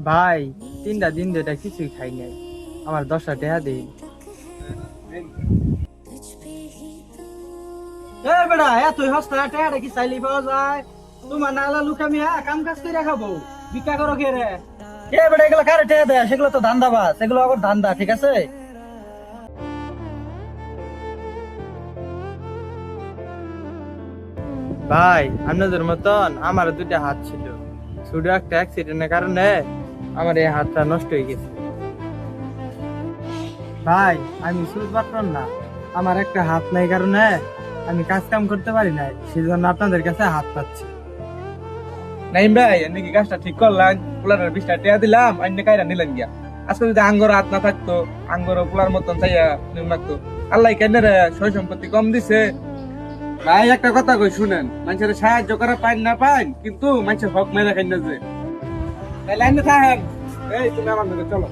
ভাই 3টা দিন যেটা কিছুই খাই নাই, আমার 10টা টাকা দিন। এ বেড়া তুই হস্তা টাকাটা কি চাইলি পাওয়া যায়? তোমার নালা লুকামি কাম কাজ করে খাবো, ভিক্ষা করো কে রে? এ বেড়া এগুলো কারে টাকা দেয়? সেগুলো তো ধান্দাবাজ, সেগুলো আবার ধান্দা, ঠিক আছে? ভাই আপনাদের মতন আমার 2টা হাত ছিল, ছোট একটা অ্যাক্সিডেন্টের কারণে আমার এই হাতটা নষ্ট হয়ে গেছে। ভাই আমি সুদ পারতাম না, আমার একটা হাত নাই কারণে আমি কাজ কাম করতে পারি নাই, সেই জন্য আপনাদের কাছে হাত পাচ্ছি। নাইম ভাই এনে কি কাজটা ঠিক করলাম, পোলারের 20টা টাকা দিলাম অন্য কাইরা নিলেন গিয়া। আজকে যদি আঙ্গর হাত না থাকতো, আঙ্গর পোলার মতন চাইয়া নিম লাগতো। আল্লাহ কেন রে সয় সম্পত্তি কম দিছে। ভাই একটা কথা কই শুনেন, মানুষের সাহায্য করা পাইন না পাইন, কিন্তু মানুষের হক মেরে খাই না যে। তাই লাইনে থাকেন, এই তুমি আমার লগে চলো।